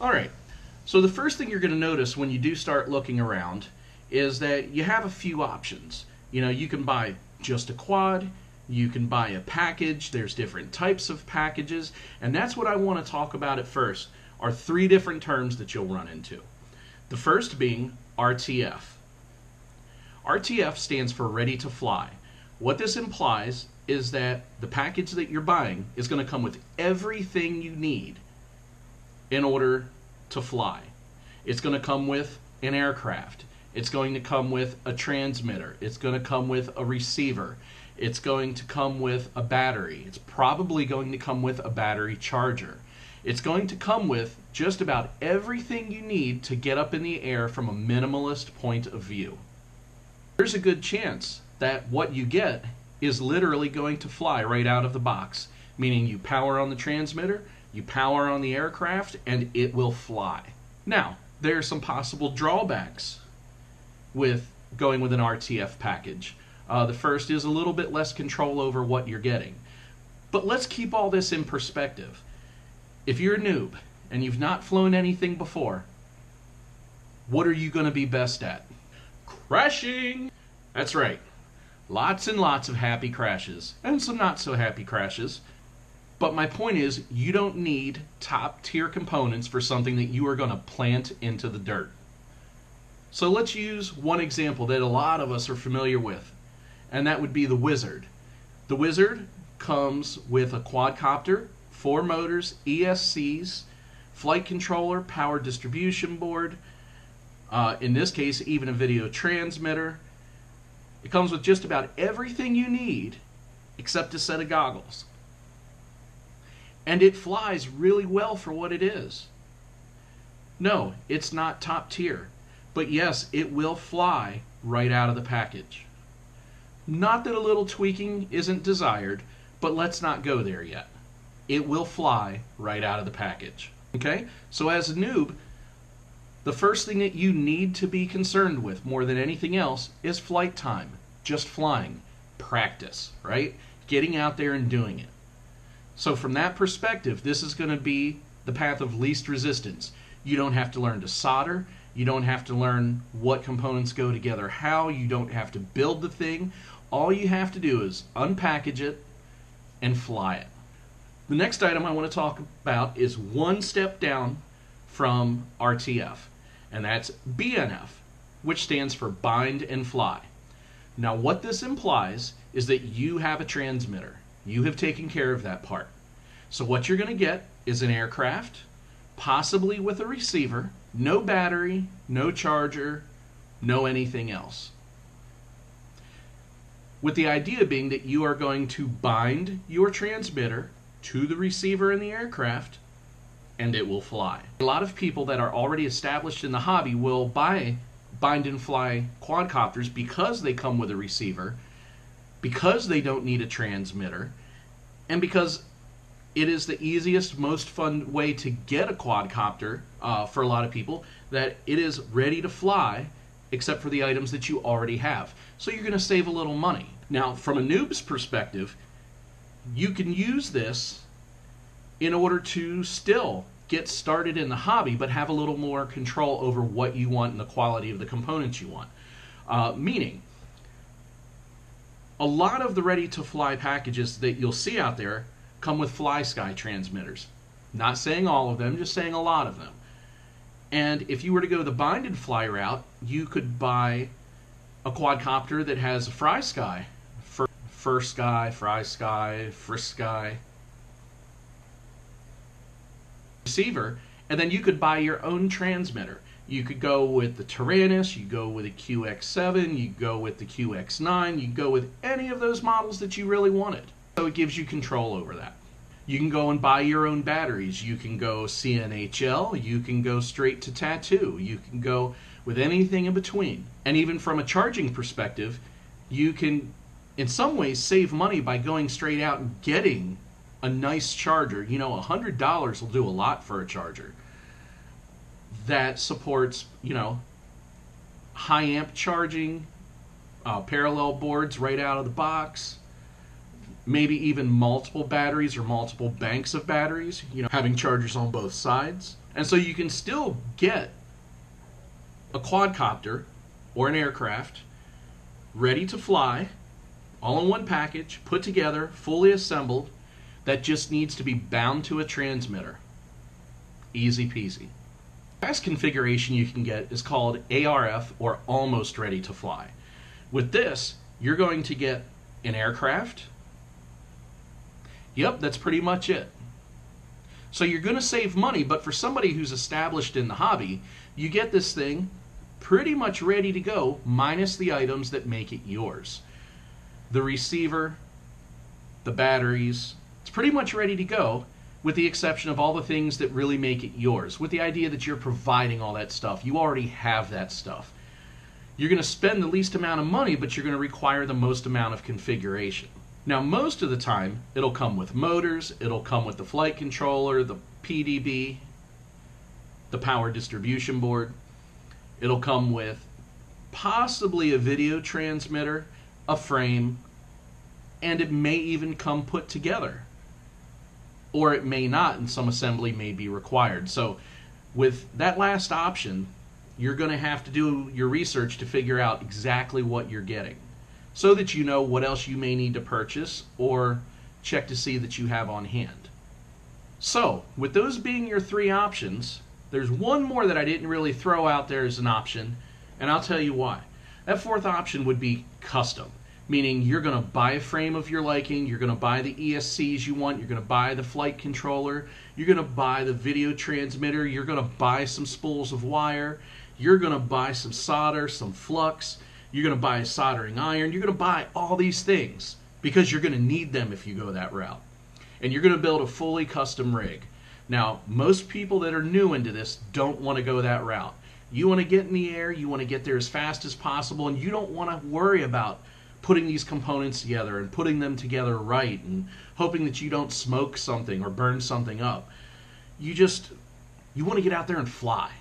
Alright, so the first thing you're going to notice when you do start looking around is that you have a few options. You know, you can buy just a quad, you can buy a package, there's different types of packages, and that's what I want to talk about at first, are three different terms that you'll run into. The first being RTF. RTF stands for ready to fly. What this implies is that the package that you're buying is going to come with everything you need in order to fly. It's going to come with an aircraft. It's going to come with a transmitter. It's going to come with a receiver. It's going to come with a battery. It's probably going to come with a battery charger. It's going to come with just about everything you need to get up in the air from a minimalist point of view. There's a good chance that what you get is literally going to fly right out of the box, meaning you power on the transmitter, you power on the aircraft, and it will fly. Now, there are some possible drawbacks with going with an RTF package. The first is a little bit less control over what you're getting. But let's keep all this in perspective. If you're a noob and you've not flown anything before, what are you going to be best at? Crashing! That's right. Lots and lots of happy crashes, and some not so happy crashes. But my point is, you don't need top tier components for something that you are going to plant into the dirt. So let's use one example that a lot of us are familiar with, and that would be the Wizard. The Wizard comes with a quadcopter, 4 motors, ESCs, flight controller, power distribution board, in this case even a video transmitter. It comes with just about everything you need except a set of goggles. And it flies really well for what it is. No, it's not top tier, but yes, it will fly right out of the package. Not that a little tweaking isn't desired, but let's not go there yet. It will fly right out of the package. Okay? So as a noob, the first thing that you need to be concerned with more than anything else is flight time. Just flying. Practice, right? Getting out there and doing it. So from that perspective, this is going to be the path of least resistance. You don't have to learn to solder. You don't have to learn what components go together how. You don't have to build the thing. All you have to do is unpackage it and fly it. The next item I want to talk about is one step down from RTF, and that's BNF, which stands for bind and fly. Now what this implies is that you have a transmitter. You have taken care of that part. So what you're going to get is an aircraft, possibly with a receiver, no battery, no charger, no anything else. With the idea being that you are going to bind your transmitter to the receiver in the aircraft, and it will fly. A lot of people that are already established in the hobby will buy bind and fly quadcopters because they come with a receiver, because they don't need a transmitter, and because it is the easiest, most fun way to get a quadcopter for a lot of people, that it is ready to fly except for the items that you already have. So you're going to save a little money. Now, from a noob's perspective, you can use this in order to still get started in the hobby, but have a little more control over what you want and the quality of the components you want. Meaning, a lot of the ready-to-fly packages that you'll see out there come with FlySky transmitters. Not saying all of them, just saying a lot of them. And if you were to go the bind and fly route, you could buy a quadcopter that has a FlySky, FirSky, FlySky, FrisSky receiver, and then you could buy your own transmitter. You could go with the Tyrannus, you go with a QX7, you go with the QX9, you go with any of those models that you really wanted. So it gives you control over that. You can go and buy your own batteries. You can go CNHL, you can go straight to tattoo, you can go with anything in between. And even from a charging perspective, you can in some ways save money by going straight out and getting a nice charger. You know, $100 will do a lot for a charger that supports, you know, high amp charging, parallel boards right out of the box, maybe even multiple batteries or multiple banks of batteries, you know, having chargers on both sides. And so you can still get a quadcopter or an aircraft ready to fly, all in one package, put together, fully assembled, that just needs to be bound to a transmitter. Easy peasy. The best configuration you can get is called ARF, or almost ready to fly. With this, you're going to get an aircraft. Yep, that's pretty much it. So you're going to save money, but for somebody who's established in the hobby, you get this thing pretty much ready to go, minus the items that make it yours. The receiver, the batteries, it's pretty much ready to go, with the exception of all the things that really make it yours, with the idea that you're providing all that stuff. You already have that stuff. You're going to spend the least amount of money, but you're going to require the most amount of configuration. Now, most of the time, it'll come with motors, it'll come with the flight controller, the PDB, the power distribution board. It'll come with possibly a video transmitter, a frame, and it may even come put together. Or it may not, and some assembly may be required. So with that last option, you're going to have to do your research to figure out exactly what you're getting, so that you know what else you may need to purchase or check to see that you have on hand. So, with those being your three options, there's one more that I didn't really throw out there as an option, and I'll tell you why. That fourth option would be custom, meaning you're going to buy a frame of your liking, you're going to buy the ESCs you want, you're going to buy the flight controller, you're going to buy the video transmitter, you're going to buy some spools of wire, you're going to buy some solder, some flux, you're going to buy a soldering iron, you're going to buy all these things because you're going to need them if you go that route. And you're going to build a fully custom rig. Now, most people that are new into this don't want to go that route. You want to get in the air, you want to get there as fast as possible, and you don't want to worry about putting these components together and putting them together right and hoping that you don't smoke something or burn something up. You want to get out there and fly.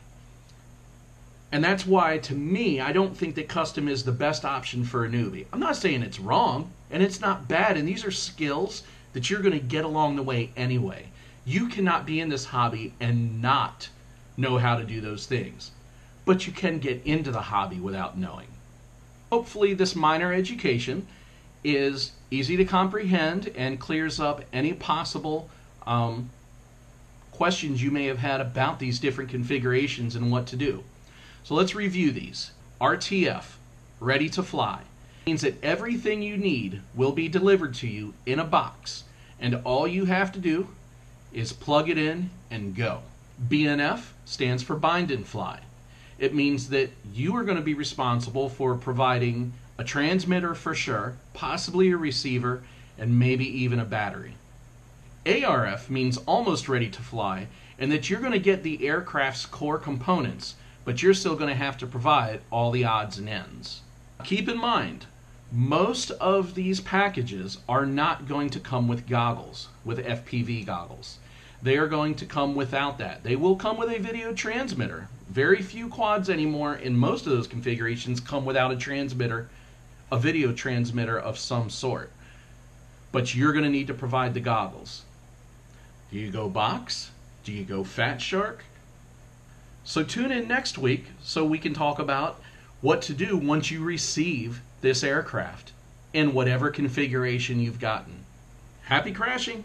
And that's why, to me, I don't think that custom is the best option for a newbie. I'm not saying it's wrong, and it's not bad, and these are skills that you're going to get along the way anyway. You cannot be in this hobby and not know how to do those things. But you can get into the hobby without knowing. Hopefully this minor education is easy to comprehend and clears up any possible questions you may have had about these different configurations and what to do. So let's review these. RTF, ready to fly, means that everything you need will be delivered to you in a box, and all you have to do is plug it in and go. BNF stands for bind and fly. It means that you are going to be responsible for providing a transmitter for sure, possibly a receiver, and maybe even a battery. ARF means almost ready to fly, and that you're going to get the aircraft's core components, but you're still going to have to provide all the odds and ends. Keep in mind, most of these packages are not going to come with goggles, with FPV goggles. They are going to come without that. They will come with a video transmitter. Very few quads anymore in most of those configurations come without a transmitter, a video transmitter of some sort. But you're going to need to provide the goggles. Do you go box? Do you go Fat Shark? So tune in next week so we can talk about what to do once you receive this aircraft in whatever configuration you've gotten. Happy crashing!